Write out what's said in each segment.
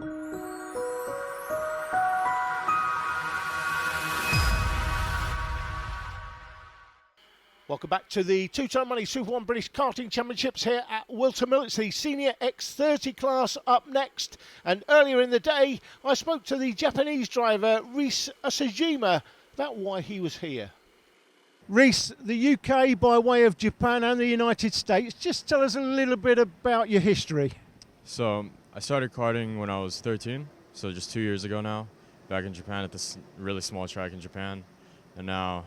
Welcome back to the two-time money Super 1 British Karting Championships here at Whilton Mill. It's the senior X30 class up next. And earlier in the day, I spoke to the Japanese driver, Rhys Asajima, about why he was here. Rhys, the UK by way of Japan and the United States. Just tell us a little bit about your history. So I started karting when I was 13, so just 2 years ago now, back in Japan at this really small track in Japan. And now,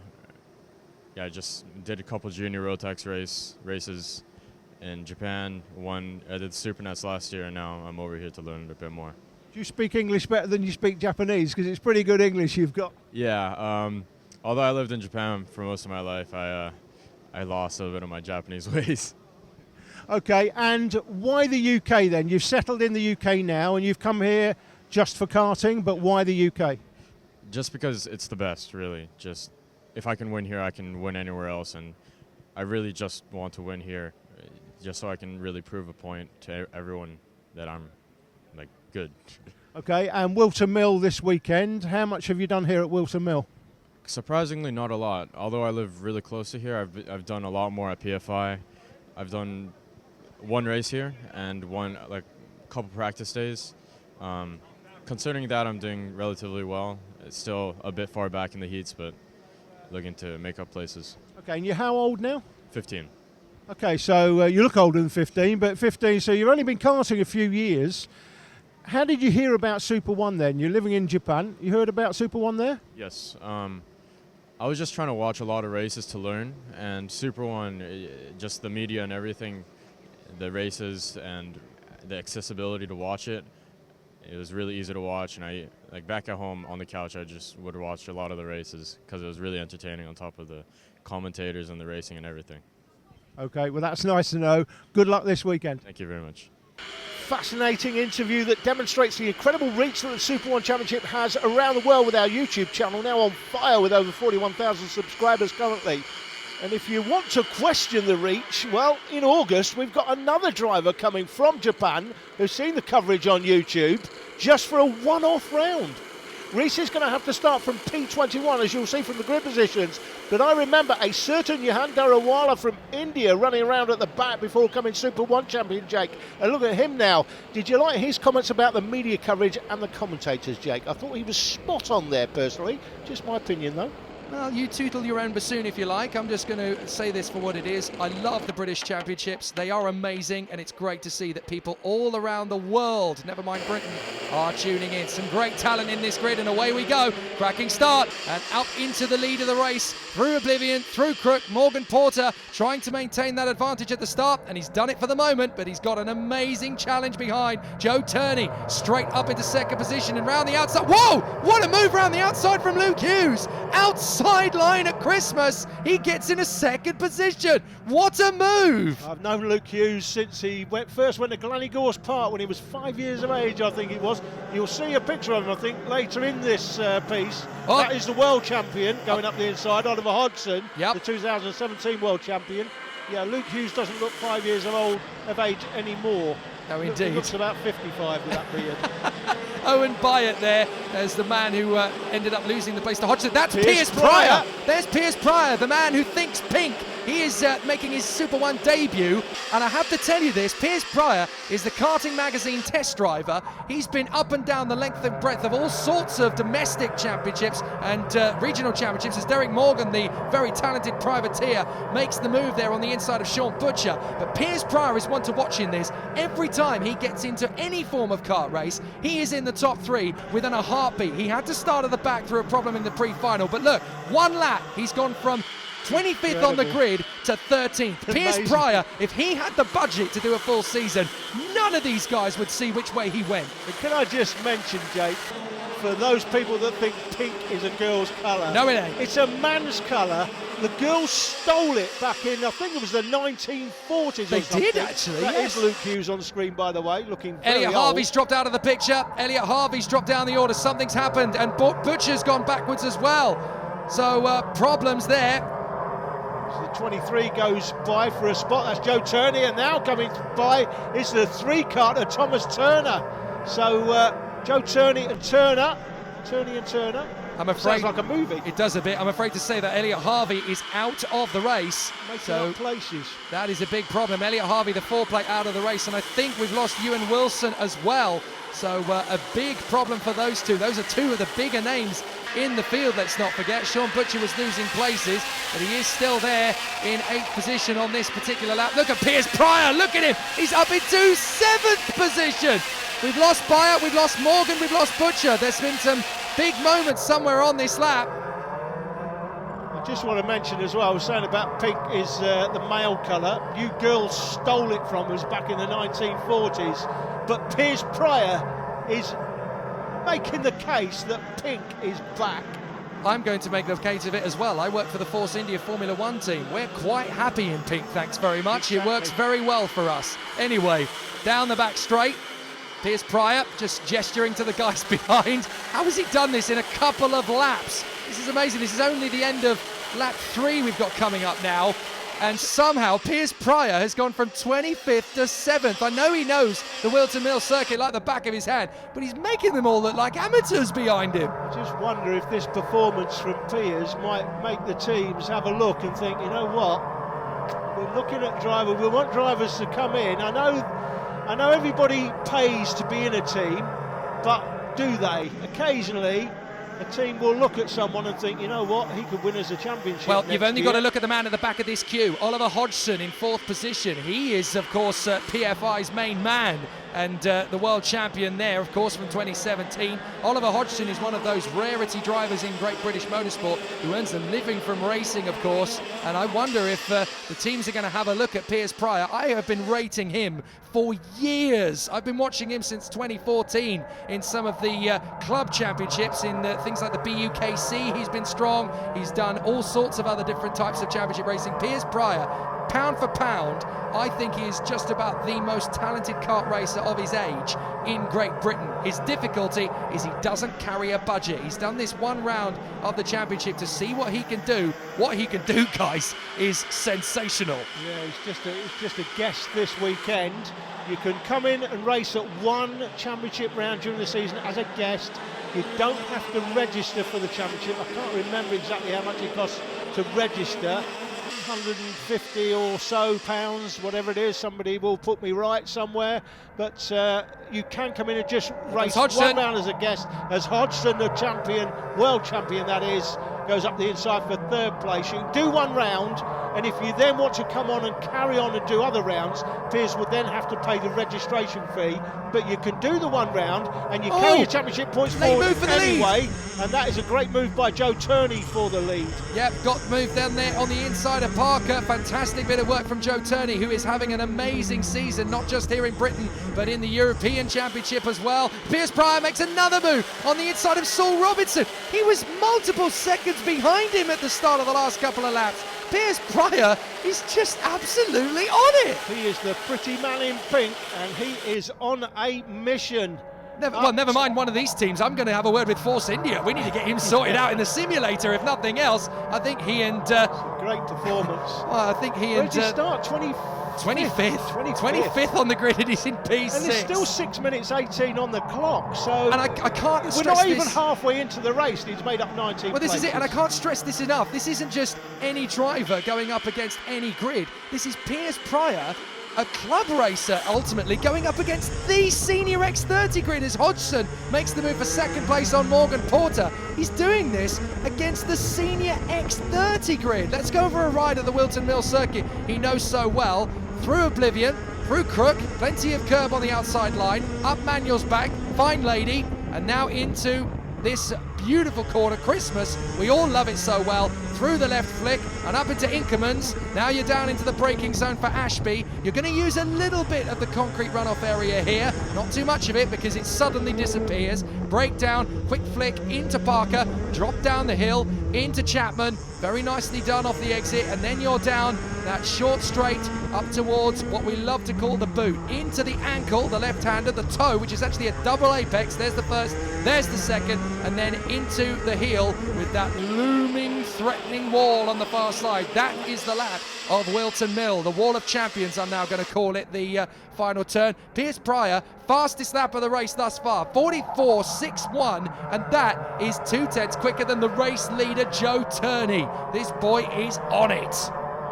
I just did a couple junior Rotax races in Japan. I did Supernets last year, and now I'm over here to learn a bit more. Do you speak English better than you speak Japanese? Because it's pretty good English you've got. Yeah, although I lived in Japan for most of my life, I lost a little bit of my Japanese ways. Okay, and why the UK then? You've settled in the UK now, and you've come here just for karting, but why the UK? Just because it's the best, really. Just if I can win here, I can win anywhere else, and I really just want to win here, just so I can really prove a point to everyone that I'm good. Okay, and Whilton Mill this weekend. How much have you done here at Whilton Mill? Surprisingly, not a lot. Although I live really close to here, I've done a lot more at PFI. I've done one race here and a couple practice days. Considering that I'm doing relatively well, it's still a bit far back in the heats, but looking to make up places. Okay, and you're how old now? 15. Okay, so you look older than 15, but 15, so you've only been karting a few years. How did you hear about Super 1 then? You're living in Japan. You heard about Super 1 there? Yes. I was just trying to watch a lot of races to learn, and Super 1, just the media and everything, the races and the accessibility to watch it, it was really easy to watch, and back at home on the couch, I just would watch a lot of the races because it was really entertaining on top of the commentators and the racing and everything. Okay, well that's nice to know. Good luck this weekend. Thank you very much. Fascinating interview that demonstrates the incredible reach that the Super 1 Championship has around the world with our YouTube channel, now on fire with over 41,000 subscribers currently. And if you want to question the reach, well, in August we've got another driver coming from Japan who's seen the coverage on YouTube just for a one-off round. Rhys is going to have to start from P21, as you'll see from the grid positions. But I remember a certain Johan Darawala from India running around at the back before coming Super 1 champion, Jake. And look at him now. Did you like his comments about the media coverage and the commentators, Jake? I thought he was spot on there, personally. Just my opinion, though. Well, you tootle your own bassoon if you like. I'm just going to say this for what it is. I love the British Championships. They are amazing, and it's great to see that people all around the world, never mind Britain, are tuning in. Some great talent in this grid, and away we go. Cracking start, and out into the lead of the race. Through Oblivion, through Crook, Morgan Porter trying to maintain that advantage at the start, and he's done it for the moment, but he's got an amazing challenge behind. Joe Turney straight up into second position and round the outside. Whoa! What a move round the outside from Luke Hughes. Outside line at Christmas, he gets in a second position. What a move! I've known Luke Hughes since he first went to Glannygorse Park when he was 5 years of age, I think it was. You'll see a picture of him, I think, later in this piece. Oh. That is the world champion going up the inside, Oliver Hodgson, Yep. the 2017 world champion. Yeah, Luke Hughes doesn't look 5 years of age anymore. No, He indeed. looks about 55 with that beard. Owen Byatt there as the man who ended up losing the place to Hodgson. That's Piers Piers Pryor. Pryor. There's Piers Pryor, the man who thinks pink. He is making his Super 1 debut, and I have to tell you this, Piers Pryor is the Karting Magazine test driver. He's been up and down the length and breadth of all sorts of domestic championships and regional championships as Derek Morgan, the very talented privateer, makes the move there on the inside of Sean Butcher. But Piers Pryor is one to watch in this. Every time he gets into any form of kart race, he is in the top three within a heartbeat. He had to start at the back through a problem in the pre-final, but look, one lap, he's gone from 25th on the grid to 13th. Piers Amazing. Pryor, if he had the budget to do a full season, none of these guys would see which way he went. And can I just mention, Jake, for those people that think pink is a girl's colour, No, it ain't. It's a man's colour. The girls stole it back in, I think it was the 1940s They or something. did, actually, That yes. is Luke Hughes on screen, by the way, looking very Elliot old. Harvey's dropped out of the picture. Elliot Harvey's dropped down the order. Something's happened, and Butcher's gone backwards as well. So problems there. So the 23 goes by for a spot. That's Joe Turney, and now coming by is the three-carter Thomas Turner. So Joe Turney and Turner. I'm afraid Sounds like a movie. it does a bit. I'm afraid to say that Elliot Harvey is out of the race. Making up places. That is a big problem. Elliot Harvey, the 4-plate, out of the race, and I think we've lost Ewan Wilson as well. So a big problem for those two. Those are two of the bigger names in the field, let's not forget. Sean Butcher was losing places, but he is still there in 8th position on this particular lap. Look at Piers Pryor, look at him. He's up into 7th position. We've lost Byatt, we've lost Morgan, we've lost Butcher. There's been some big moments somewhere on this lap. I just want to mention as well, I was saying about pink is the male colour. You girls stole it from us back in the 1940s, but Piers Pryor is making the case that pink is back. I'm going to make the case of it as well. I work for the Force India Formula One team. We're quite happy in pink, thanks very much. Exactly. It works very well for us. Anyway, down the back straight. Piers Pryor just gesturing to the guys behind. How has he done this in a couple of laps? This is amazing. This is only the end of lap 3 we've got coming up now. And somehow Piers Pryor has gone from 25th to 7th. I know he knows the Whilton Mill circuit like the back of his hand, but he's making them all look like amateurs behind him. I just wonder if this performance from Piers might make the teams have a look and think, you know what, we're looking at driver, we want drivers to come in. I know everybody pays to be in a team, but do they? Occasionally, a team will look at someone and think, you know what, he could win us a championship. Well, you've only got to year. look at the man at the back of this queue, Oliver Hodgson in 4th position. He is, of course, PFI's main man and the world champion there, of course, from 2017. Oliver Hodgson is one of those rarity drivers in Great British Motorsport who earns a living from racing, of course. And I wonder if the teams are going to have a look at Piers Pryor. I have been rating him for years. I've been watching him since 2014 in some of the club championships, in things like the BUKC. He's been strong. He's done all sorts of other different types of championship racing. Piers Pryor, pound for pound, I think he is just about the most talented kart racer of his age in Great Britain. His difficulty is he doesn't carry a budget. He's done this one round of the championship to see what he can do. What he can do, guys, is sensational. Yeah, it's just a guest this weekend. You can come in and race at one championship round during the season as a guest. You don't have to register for the championship. I can't remember exactly how much it costs to register. 150 or so pounds, whatever it is, somebody will put me right somewhere, but you can come in and just race one round as a guest, as Hodgson, the champion, world champion that is, goes up the inside for 3rd place. You can do one round, and if you then want to come on and carry on and do other rounds, Piers would then have to pay the registration fee, but you can do the one round and you carry your championship points forward anyway, and that is a great move by Joe Turney for the lead. Yep, got moved down there on the inside of Parker. Fantastic bit of work from Joe Turney, who is having an amazing season, not just here in Britain, but in the European Championship as well. Piers Pryor makes another move on the inside of Saul Robinson. He was multiple seconds behind him at the start of the last couple of laps. Piers Pryor is just absolutely on it. He is the pretty man in pink, and he is on a mission. Never mind one of these teams. I'm going to have a word with Force India. We need to get him sorted out in the simulator, if nothing else. I think he and... great performance. I think he Where and... did he start? 25th on the grid, and he's in P6. And there's still 6 minutes 18 on the clock, so... And I can't stress we're not this. even halfway into the race, and he's made up 19 Well, this places. is it, and I can't stress this enough. This isn't just any driver going up against any grid. This is Piers Pryor, a club racer, ultimately, going up against the senior X30 grid as Hodgson makes the move for 2nd place on Morgan Porter. He's doing this against the senior X30 grid. Let's go for a ride at the Whilton Mill circuit he knows so well. Through Oblivion, through Crook, plenty of curb on the outside line, up Manuel's back, fine lady, and now into this beautiful corner, Christmas. We all love it so well. Through the left flick and up into Inkermans. Now you're down into the braking zone for Ashby. You're going to use a little bit of the concrete runoff area here. Not too much of it because it suddenly disappears. Brake down, quick flick into Parker, drop down the hill into Chapman. Very nicely done off the exit, and then you're down that short straight up towards what we love to call the boot, into the ankle, the left-hander, the toe, which is actually a double apex. There's the first, there's the second, and then into the heel with that looming threatening wall on the far side. That is the lap of Whilton Mill, the Wall of Champions, I'm now going to call it, the final turn. Piers Pryor, fastest lap of the race thus far, 44.61, and that is 2/10 quicker than the race leader, Joe Turney. This boy is on it.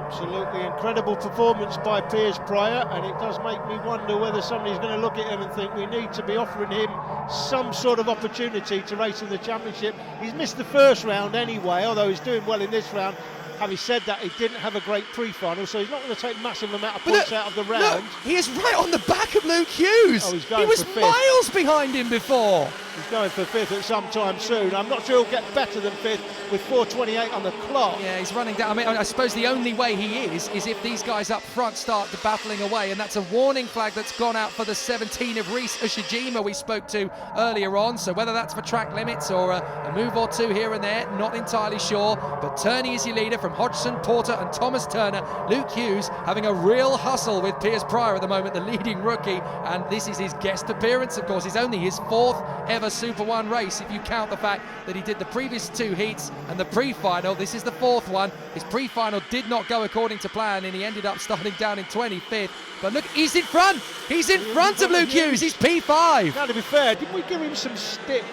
Absolutely incredible performance by Piers Pryor, and it does make me wonder whether somebody's going to look at him and think we need to be offering him some sort of opportunity to race in the championship. He's missed the first round anyway, although he's doing well in this round. Having said that, he didn't have a great pre-final, so he's not going to take massive amount of points out of the round. Look, he is right on the back of Luke Hughes. Oh, he's going he was for fifth. miles behind him before. He's going for fifth at some time soon. I'm not sure he'll get better than fifth with 4:28 on the clock. Yeah, he's running down. I mean, I suppose the only way he is if these guys up front start battling away, and that's a warning flag that's gone out for the 17 of Reese Ushijima we spoke to earlier on. So whether that's for track limits or a move or two here and there, not entirely sure. But Turney is your leader from Hodgson, Porter and Thomas Turner. Luke Hughes having a real hustle with Piers Pryor at the moment, the leading rookie, and this is his guest appearance, of course. It's only his 4th ever Super 1 race, if you count the fact that he did the previous 2 heats and the pre-final. This is the 4th one. His pre-final did not go according to plan, and he ended up starting down in 25th. But look, he's in front. He's in front of Luke Hughes. He's P5. Now, to be fair, didn't we give him some stick?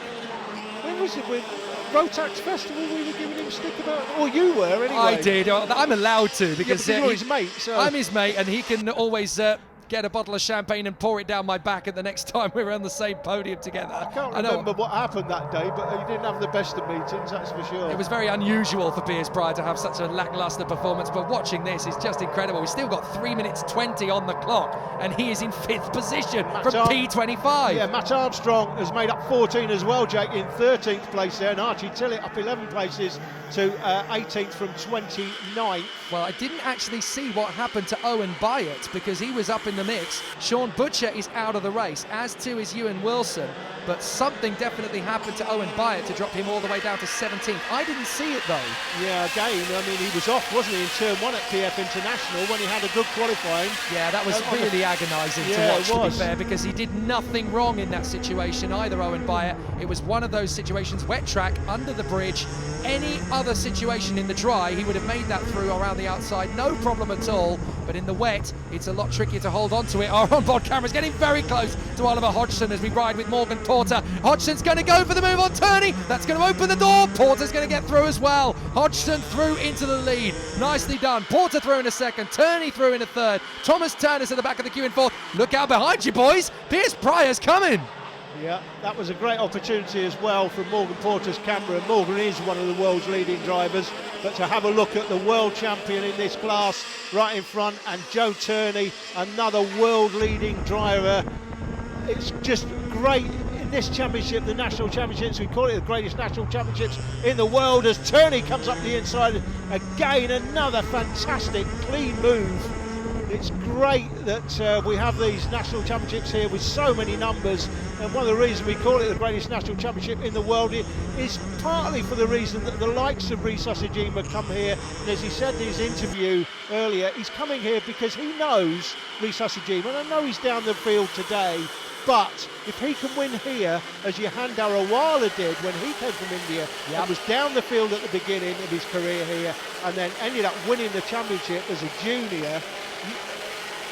When was it? With Rotax Festival, we were giving him stick about, or you were anyway. I did. I'm allowed to because, you're his mate. So. I'm his mate, and he can always get a bottle of champagne and pour it down my back at the next time we were on the same podium together. I can't remember what happened that day, but he didn't have the best of meetings, that's for sure. It was very unusual for Piers Pryor to have such a lacklustre performance, but watching this is just incredible. We've still got 3 minutes 20 on the clock, and he is in 5th position from P25. Yeah, Matt Armstrong has made up 14 as well, Jake, in 13th place there, and Archie Tillett up 11 places to 18th from 29th. Well, I didn't actually see what happened to Owen Byatt because he was up in the mix. Sean Butcher is out of the race, as too is Ewan Wilson, but something definitely happened to Owen Byatt to drop him all the way down to 17th. I didn't see it though. Yeah, again, I mean, he was off, wasn't he, in turn 1 at PF International when he had a good qualifying. Yeah, that was really agonising to watch, to be fair, because he did nothing wrong in that situation either, Owen Byatt. It was one of those situations, wet track, under the bridge. Any other situation in the dry, he would have made that through around the outside, no problem at all. But in the wet, it's a lot trickier to hold on to it. Our onboard camera's getting very close to Oliver Hodgson as we ride with Morgan Porter. Hodgson's going to go for the move on Turney. That's going to open the door. Porter's going to get through as well. Hodgson through into the lead. Nicely done. Porter through in a second. Turney through in a third. Thomas Turner's at the back of the queue in 4th. Look out behind you, boys. Piers Pryor's coming. Yeah, that was a great opportunity as well from Morgan Porter's camera. Morgan is one of the world's leading drivers, but to have a look at the world champion in this class right in front, and Joe Turney, another world leading driver. It's just great in this championship, the national championships, we call it the greatest national championships in the world, as Turney comes up the inside. Again, another fantastic clean move. It's great that we have these national championships here with so many numbers, and one of the reasons we call it the greatest national championship in the world is partly for the reason that the likes of Reese Ushijima come here, and as he said in his interview earlier, he's coming here because he knows Reese Ushijima, and I know he's down the field today, but if he can win here, as Johan Darawala did when he came from India, and was down the field at the beginning of his career here, and then ended up winning the championship as a junior,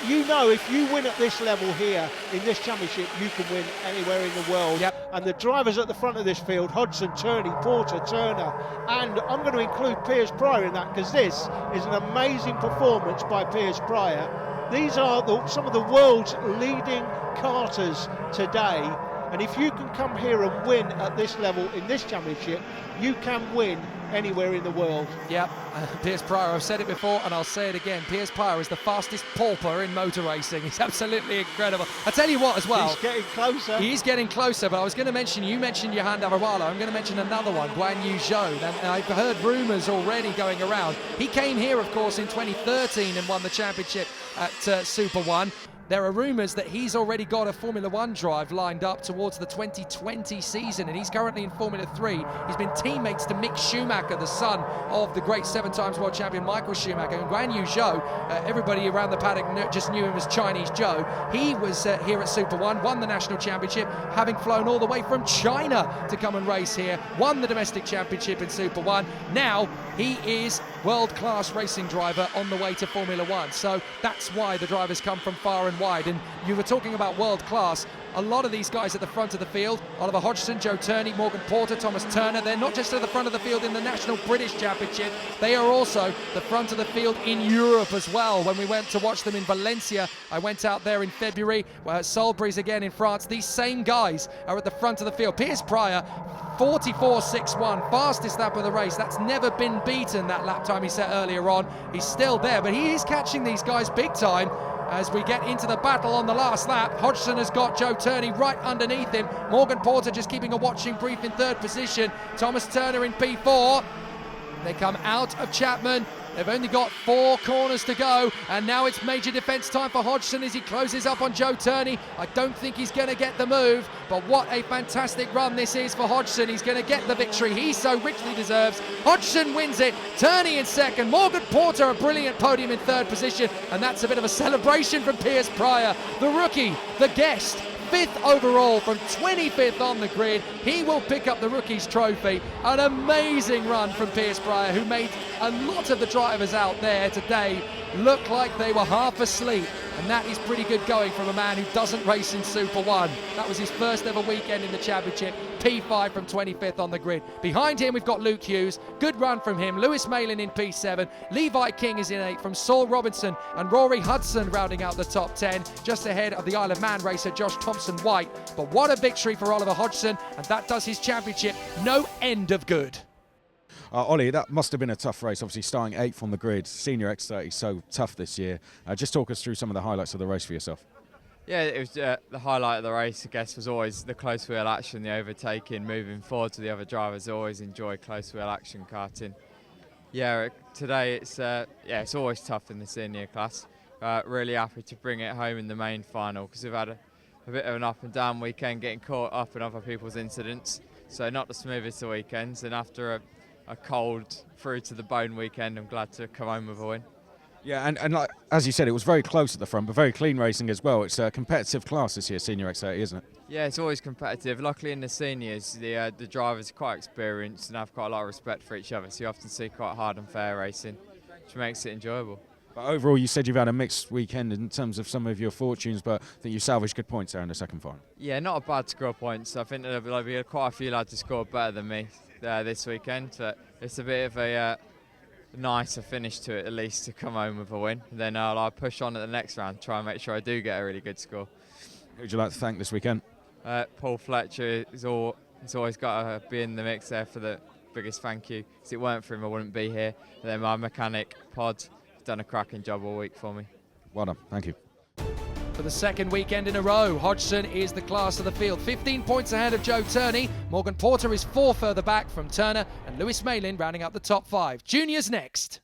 you know, if you win at this level here in this championship, you can win anywhere in the world. And the drivers at the front of this field, Hodgson, Turney, Porter, Turner, and I'm going to include Piers Pryor in that because this is an amazing performance by Piers Pryor. These are some of the world's leading karters today, and if you can come here and win at this level in this championship, you can win anywhere in the world. Piers Pryor, I've said it before and I'll say it again, Piers Pryor is the fastest pauper in motor racing. He's absolutely incredible. I tell you what as well, he's getting closer. He's getting closer, but I was going to mention, you mentioned Johan Darawala, I'm going to mention another one, Guan Yu Zhou, and I've heard rumours already going around. He came here, of course, in 2013 and won the championship at Super 1. there are rumours that he's already got a Formula One drive lined up towards the 2020 season, and he's currently in Formula 3. He's been teammates to Mick Schumacher, the son of the great 7-time world champion Michael Schumacher. And Guan Yu Zhou, everybody around the paddock just knew him as Chinese Joe. He was here at Super One, won the national championship, having flown all the way from China to come and race here, won the domestic championship in Super One. Now he is world-class racing driver on the way to Formula One. So that's why the drivers come from far and wide. And you were talking about world-class. A lot of these guys at the front of the field, Oliver Hodgson, Joe Turney, Morgan Porter, Thomas Turner, they're not just at the front of the field in the National British Championship, they are also the front of the field in Europe as well. When we went to watch them in Valencia, I went out there in February, Salisbury's again in France, these same guys are at the front of the field. Piers Pryor, 44.61, fastest lap of the race. That's never been beaten, that lap time he set earlier on. He's still there, but he is catching these guys big time. As we get into the battle on the last lap, Hodgson has got Joe Turney right underneath him. Morgan Porter just keeping a watching brief in third position. Thomas Turner in P4. They come out of Chapman. They've only got 4 corners to go, and now it's major defence time for Hodgson as he closes up on Joe Turney. I don't think he's going to get the move, but what a fantastic run this is for Hodgson. He's going to get the victory he so richly deserves. Hodgson wins it, Turney in second, Morgan Porter a brilliant podium in third position, and that's a bit of a celebration from Piers Pryor, the rookie, the guest. 5th overall from 25th on the grid. He will pick up the Rookies Trophy. An amazing run from Piers Pryor, who made a lot of the drivers out there today look like they were half asleep. And that is pretty good going from a man who doesn't race in Super One. That was his first ever weekend in the championship. P5 from 25th on the grid. Behind him we've got Luke Hughes. Good run from him. Lewis Malin in P7. Levi King is in 8 from Saul Robinson and Rory Hudson rounding out the top 10. Just ahead of the Isle of Man racer Josh Thompson-White. But what a victory for Oliver Hodgson, and that does his championship no end of good. Ollie, that must have been a tough race, obviously starting 8th on the grid. Senior X30 so tough this year. Just talk us through some of the highlights of the race for yourself. Yeah, it was the highlight of the race, I guess, was always the close wheel action, the overtaking, moving forward to the other drivers. Always enjoy close wheel action karting. Yeah, today it's always tough in the senior class. Really happy to bring it home in the main final because we've had a bit of an up and down weekend, getting caught up in other people's incidents. So not the smoothest of weekends, and after a cold through to the bone weekend, I'm glad to come home with a win. Yeah, and like, as you said, it was very close at the front, but very clean racing as well. It's a competitive class this year, Senior X30, isn't it? Yeah, it's always competitive. Luckily in the seniors, the drivers are quite experienced and have quite a lot of respect for each other, so you often see quite hard and fair racing, which makes it enjoyable. But overall, you said you've had a mixed weekend in terms of some of your fortunes, but I think you salvaged good points there in the second final. Yeah, not a bad score points. I think there'll be quite a few lads who scored better than me this weekend, but it's a bit of a nicer finish to it, at least, to come home with a win. Then I'll push on at the next round, try and make sure I do get a really good score. Who would you like to thank this weekend? Paul Fletcher has always got to be in the mix there for the biggest thank you. If it weren't for him, I wouldn't be here. And then my mechanic, Pod, has done a cracking job all week for me. Well done, thank you. For the second weekend in a row, Hodgson is the class of the field. 15 points ahead of Joe Turney. Morgan Porter is 4 further back from Turner, and Lewis Malin rounding out the top 5. Juniors next.